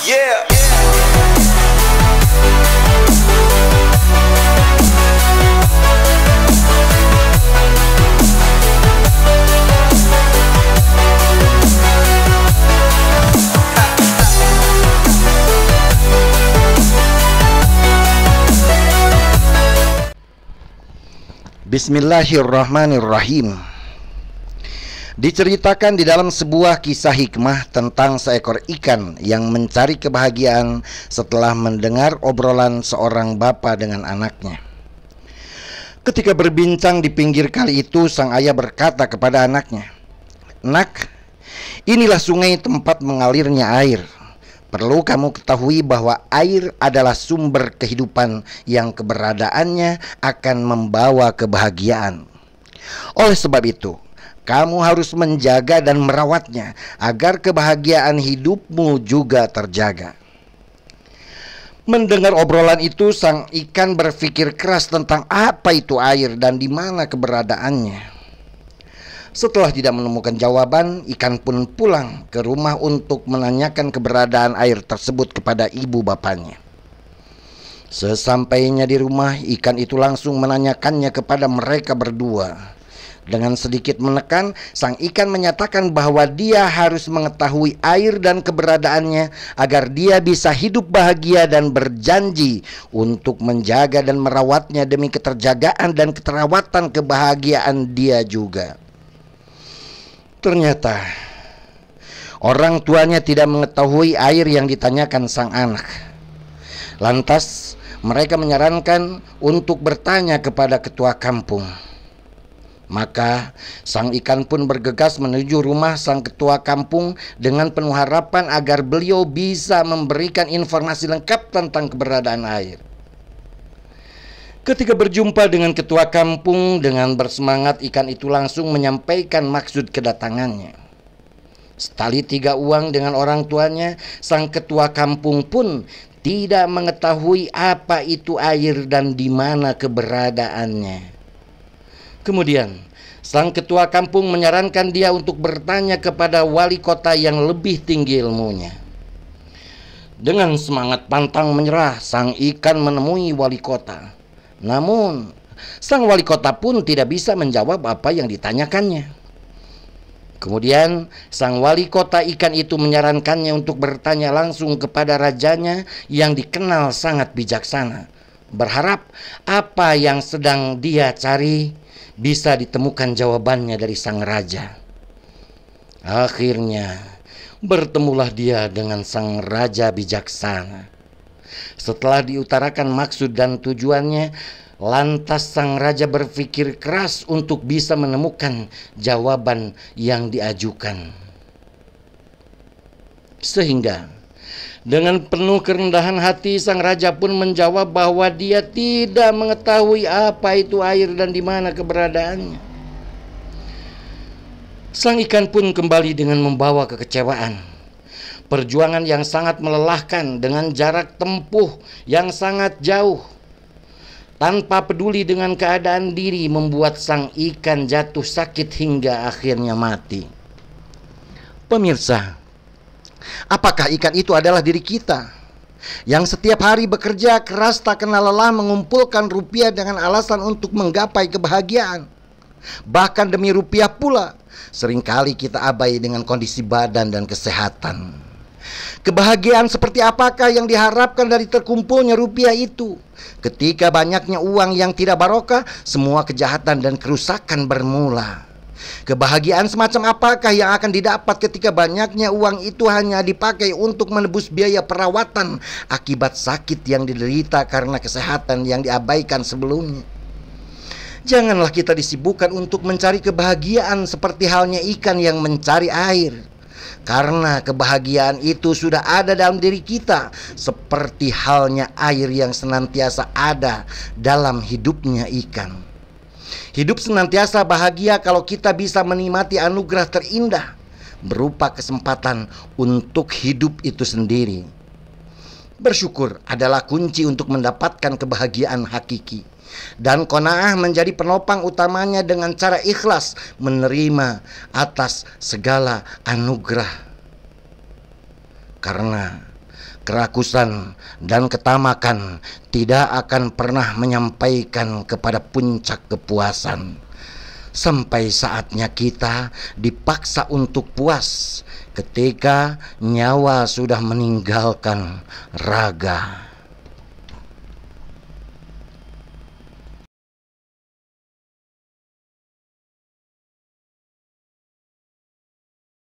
Yeah. Bismillahirrahmanirrahim. Diceritakan di dalam sebuah kisah hikmah tentang seekor ikan yang mencari kebahagiaan setelah mendengar obrolan seorang bapa dengan anaknya. Ketika berbincang di pinggir kali itu, sang ayah berkata kepada anaknya, "Nak, inilah sungai tempat mengalirnya air. Perlu kamu ketahui bahwa air adalah sumber kehidupan yang keberadaannya akan membawa kebahagiaan. Oleh sebab itu, kamu harus menjaga dan merawatnya agar kebahagiaan hidupmu juga terjaga." Mendengar obrolan itu, sang ikan berpikir keras tentang apa itu air dan di mana keberadaannya. Setelah tidak menemukan jawaban, ikan pun pulang ke rumah untuk menanyakan keberadaan air tersebut kepada ibu bapanya. Sesampainya di rumah, ikan itu langsung menanyakannya kepada mereka berdua. Dengan sedikit menekan, sang ikan menyatakan bahwa dia harus mengetahui air dan keberadaannya agar dia bisa hidup bahagia dan berjanji untuk menjaga dan merawatnya demi keterjagaan dan keterawatan kebahagiaan dia juga. Ternyata orang tuanya tidak mengetahui air yang ditanyakan sang anak. Lantas mereka menyarankan untuk bertanya kepada ketua kampung. Maka sang ikan pun bergegas menuju rumah sang ketua kampung dengan penuh harapan agar beliau bisa memberikan informasi lengkap tentang keberadaan air. Ketika berjumpa dengan ketua kampung, dengan bersemangat ikan itu langsung menyampaikan maksud kedatangannya. Setali 3 uang dengan orang tuanya, sang ketua kampung pun tidak mengetahui apa itu air dan di mana keberadaannya. Kemudian sang ketua kampung menyarankan dia untuk bertanya kepada wali kota yang lebih tinggi ilmunya. Dengan semangat pantang menyerah, sang ikan menemui wali kota. Namun sang wali kota pun tidak bisa menjawab apa yang ditanyakannya. Kemudian sang wali kota ikan itu menyarankannya untuk bertanya langsung kepada rajanya yang dikenal sangat bijaksana, berharap apa yang sedang dia cari bisa ditemukan jawabannya dari sang raja. Akhirnya bertemulah dia dengan sang raja bijaksana. Setelah diutarakan maksud dan tujuannya, lantas sang raja berpikir keras untuk bisa menemukan jawaban yang diajukan. Sehingga dengan penuh kerendahan hati, sang raja pun menjawab bahwa dia tidak mengetahui apa itu air dan di mana keberadaannya. Sang ikan pun kembali dengan membawa kekecewaan. Perjuangan yang sangat melelahkan dengan jarak tempuh yang sangat jauh, tanpa peduli dengan keadaan diri, membuat sang ikan jatuh sakit hingga akhirnya mati. Pemirsa, apakah ikan itu adalah diri kita yang setiap hari bekerja keras tak kenal lelah mengumpulkan rupiah dengan alasan untuk menggapai kebahagiaan? Bahkan demi rupiah pula, seringkali kita abai dengan kondisi badan dan kesehatan. Kebahagiaan seperti apakah yang diharapkan dari terkumpulnya rupiah itu? Ketika banyaknya uang yang tidak barokah, semua kejahatan dan kerusakan bermula. Kebahagiaan semacam apakah yang akan didapat ketika banyaknya uang itu hanya dipakai untuk menebus biaya perawatan akibat sakit yang diderita karena kesehatan yang diabaikan sebelumnya? Janganlah kita disibukkan untuk mencari kebahagiaan seperti halnya ikan yang mencari air, karena kebahagiaan itu sudah ada dalam diri kita, seperti halnya air yang senantiasa ada dalam hidupnya ikan. Hidup senantiasa bahagia kalau kita bisa menikmati anugerah terindah berupa kesempatan untuk hidup itu sendiri. Bersyukur adalah kunci untuk mendapatkan kebahagiaan hakiki. Dan qanaah menjadi penopang utamanya dengan cara ikhlas menerima atas segala anugerah. Karena Kerakusan dan ketamakan tidak akan pernah menyampaikan kepada puncak kepuasan, sampai saatnya kita dipaksa untuk puas ketika nyawa sudah meninggalkan raga.